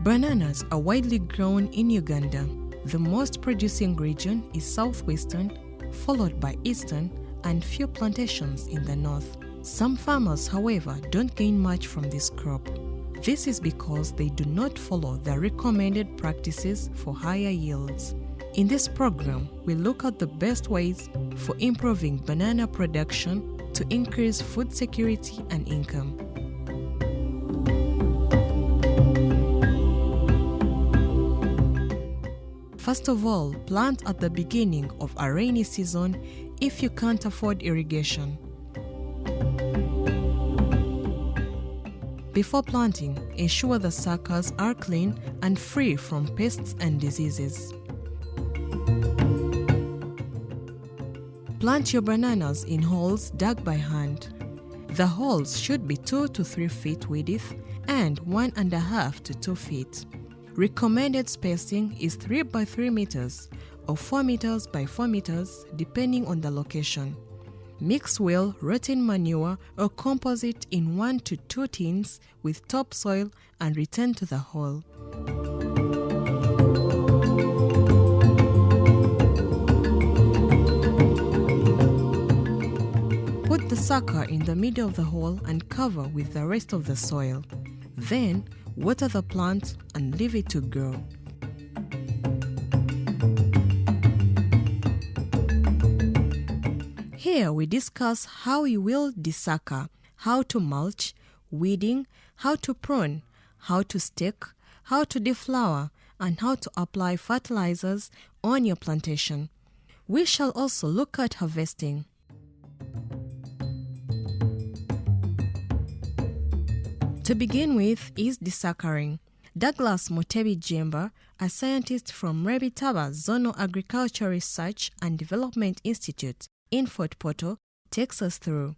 Bananas are widely grown in Uganda. The most producing region is southwestern, followed by eastern, and few plantations in the north. Some farmers, however, don't gain much from this crop. This is because they do not follow the recommended practices for higher yields. In this program, we look at the best ways for improving banana production to increase food security and income. First of all, plant at the beginning of a rainy season if you can't afford irrigation. Before planting, ensure the suckers are clean and free from pests and diseases. Plant your bananas in holes dug by hand. The holes should be 2 to 3 feet width and 1.5 to 2 feet. Recommended spacing is 3 by 3 meters or 4 meters by 4 meters depending on the location. Mix well rotten manure or compost in 1 to 2 tins with topsoil and return to the hole. Put the sucker in the middle of the hole and cover with the rest of the soil. Then, water the plant and leave it to grow. Here we discuss how you will desucker, how to mulch, weeding, how to prune, how to stake, how to deflower, and how to apply fertilizers on your plantation. We shall also look at harvesting. To begin with is desuckering. Douglas Motebi Jemba, a scientist from Rebitaba Zonal Agriculture Research and Development Institute in Fort Portal, takes us through.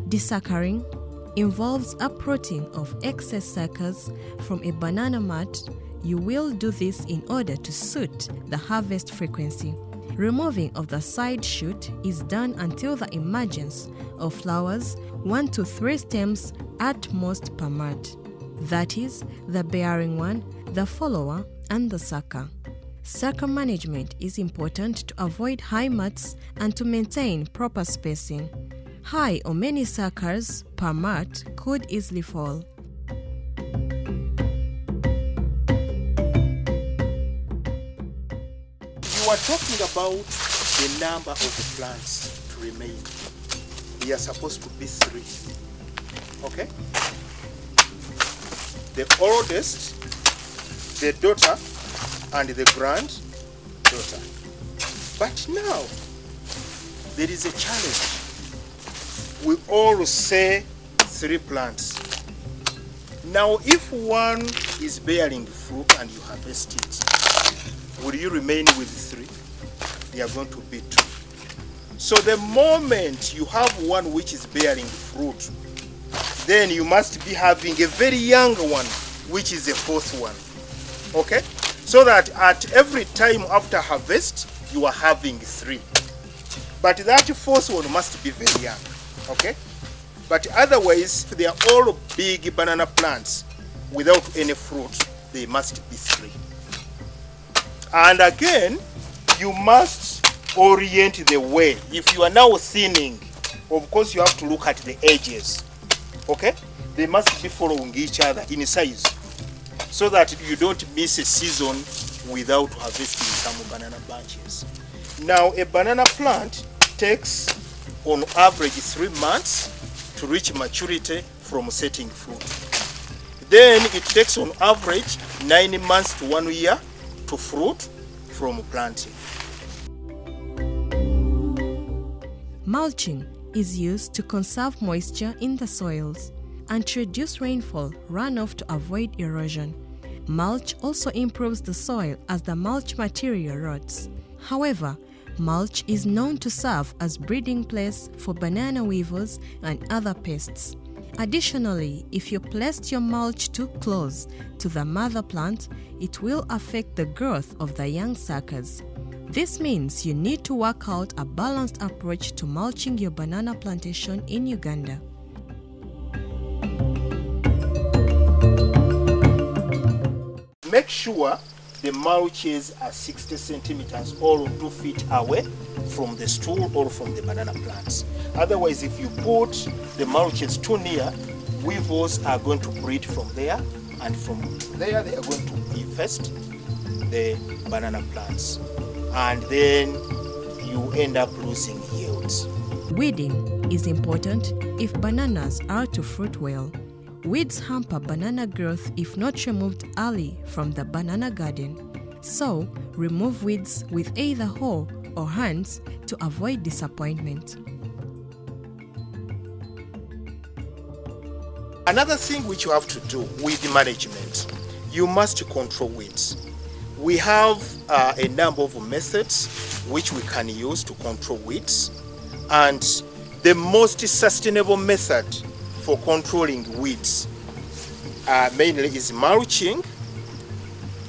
Desuckering involves uprooting of excess suckers from a banana mat. You will do this in order to suit the harvest frequency. Removing of the side shoot is done until the emergence of flowers, 1 to 3 stems at most per mat. That is, the bearing one, the follower, and the sucker. Sucker management is important to avoid high mats and to maintain proper spacing. High or many suckers per mat could easily fall. You are talking about the number of the plants to remain. They are supposed to be 3. Okay? The oldest, the daughter, and the granddaughter. But now, there is a challenge. We all say 3 plants. Now, if one is bearing fruit and you harvest it, will you remain with 3? They are going to be 2. So the moment you have one which is bearing fruit, then you must be having a very young one, which is the 4th one. Okay? So that at every time after harvest, you are having 3. But that 4th one must be very young. Okay? But otherwise, if they are all big banana plants without any fruit, they must be 3. And again, you must orient the way. If you are now thinning, of course you have to look at the edges. Okay? They must be following each other in size, so that you don't miss a season without harvesting some banana bunches. Now, a banana plant takes on average 3 months to reach maturity from setting fruit. Then it takes on average 9 months to 1 year to fruit from planting. Mulching is used to conserve moisture in the soils and to reduce rainfall runoff to avoid erosion. Mulch also improves the soil as the mulch material rots. However, mulch is known to serve as breeding place for banana weevils and other pests. Additionally, if you placed your mulch too close to the mother plant, it will affect the growth of the young suckers. This means you need to work out a balanced approach to mulching your banana plantation in Uganda. Make sure the mulches are 60 centimeters or 2 feet away from the stool or from the banana plants. Otherwise, if you put the mulches too near, weevils are going to breed from there, and from there they are going to infest the banana plants, and then you end up losing yields. Weeding is important if bananas are to fruit well. Weeds hamper banana growth if not removed early from the banana garden. So, remove weeds with either hoe or hands to avoid disappointment. Another thing which you have to do with the management, you must control weeds. We have a number of methods which we can use to control weeds, and the most sustainable method for controlling weeds mainly is mulching.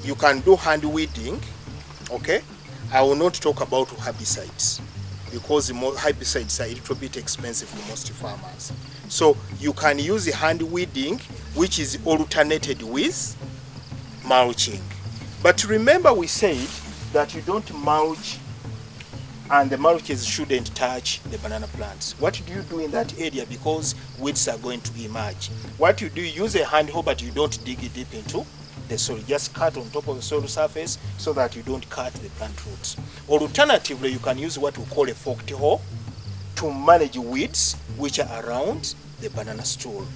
You can do hand weeding, okay? I will not talk about herbicides because herbicides are a little bit expensive for most farmers. So you can use the hand weeding, which is alternated with mulching. But remember, we said that you don't mulch and the mulches shouldn't touch the banana plants. What do you do in that area because weeds are going to emerge? What you do, you use a hand hoe, but you don't dig it deep into the soil. Just cut on top of the soil surface so that you don't cut the plant roots. Or alternatively, you can use what we call a forked hoe to manage weeds which are around the banana stool.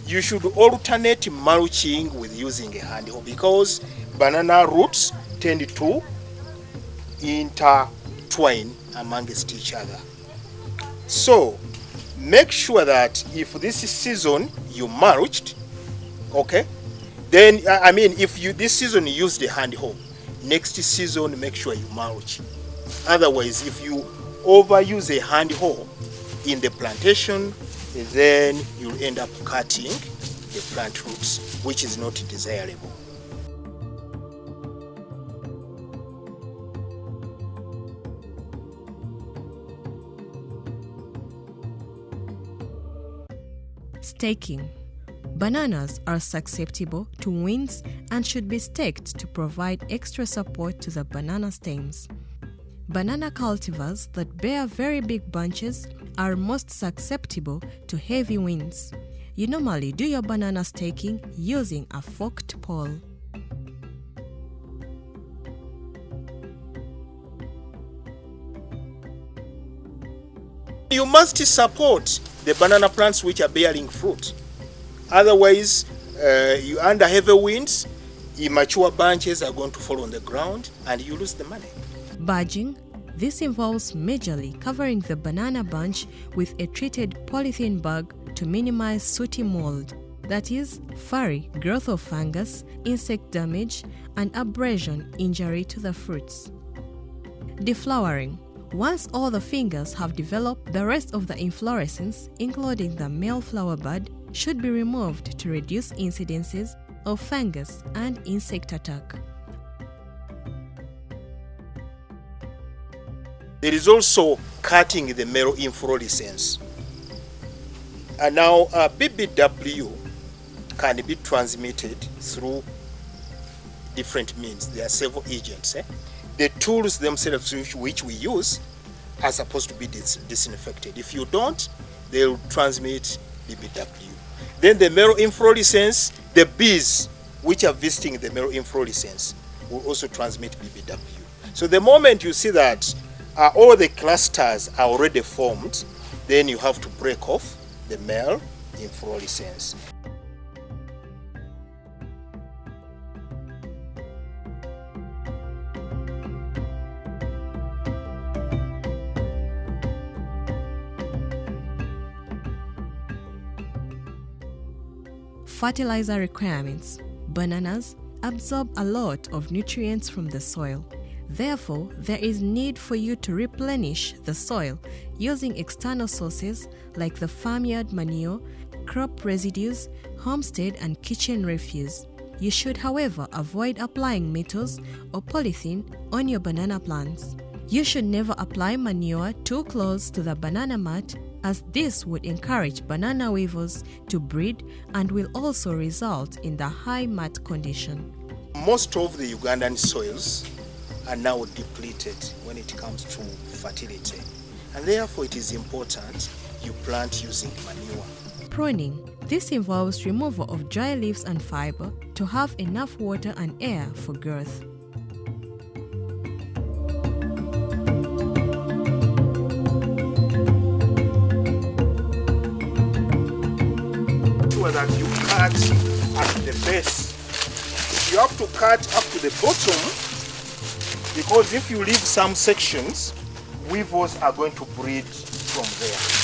You should alternate mulching with using a hand hoe because banana roots tend to intertwine amongst each other. So make sure that if this season you mulched, okay, then if you this season you use the hand hoe, next season make sure you mulch. Otherwise, if you overuse a hand hoe in the plantation, then you'll end up cutting the plant roots, which is not desirable. Staking. Bananas are susceptible to winds and should be staked to provide extra support to the banana stems. Banana cultivars that bear very big bunches are most susceptible to heavy winds. You normally do your banana staking using a forked pole. You must support the banana plants which are bearing fruit. Otherwise, you under heavy winds, immature bunches are going to fall on the ground and you lose the money. Barging. This involves majorly covering the banana bunch with a treated polythene bag to minimize sooty mold, that is, furry growth of fungus, insect damage, and abrasion injury to the fruits. Deflowering. Once all the fingers have developed, the rest of the inflorescence, including the male flower bud, should be removed to reduce incidences of fungus and insect attack. There is also cutting the male inflorescence. And now BBW can be transmitted through different means. There are several agents. The tools themselves which we use are supposed to be disinfected. If you don't, they'll transmit BBW. Then the male inflorescence, the bees which are visiting the male inflorescence will also transmit BBW. So the moment you see that all the clusters are already formed, then you have to break off the male inflorescence. Fertilizer requirements. Bananas absorb a lot of nutrients from the soil. Therefore, there is need for you to replenish the soil using external sources like the farmyard manure, crop residues, homestead and kitchen refuse. You should, however, avoid applying metals or polythene on your banana plants. You should never apply manure too close to the banana mat, as this would encourage banana weevils to breed and will also result in the high mat condition. Most of the Ugandan soils are now depleted when it comes to fertility, and therefore it is important you plant using manure. Pruning. This involves removal of dry leaves and fiber to have enough water and air for growth. Sure that you cut at the base. You have to cut up to the bottom, because if you leave some sections, weevils are going to breed from there.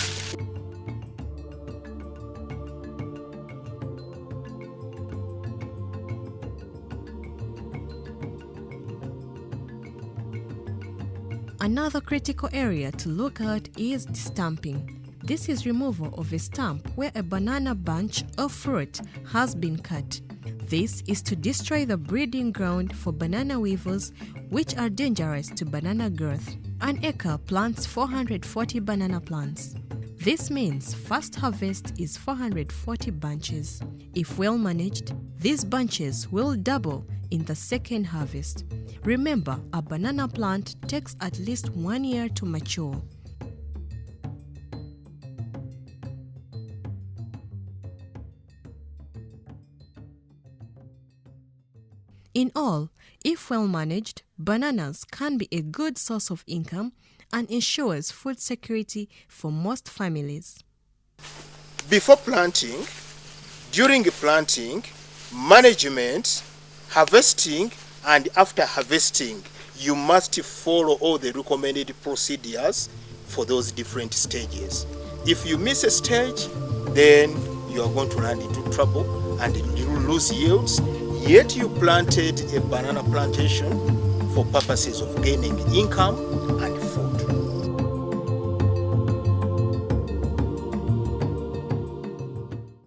Another critical area to look at is stamping. This is removal of a stump where a banana bunch or fruit has been cut. This is to destroy the breeding ground for banana weevils, which are dangerous to banana growth. An acre plants 440 banana plants. This means first harvest is 440 bunches. If well managed, these bunches will double in the second harvest. Remember, a banana plant takes at least 1 year to mature. In all, if well managed, bananas can be a good source of income and ensures food security for most families. Before planting, during planting, management, harvesting, and after harvesting, you must follow all the recommended procedures for those different stages. If you miss a stage, then you are going to run into trouble and you lose yields. Yet you planted a banana plantation for purposes of gaining income and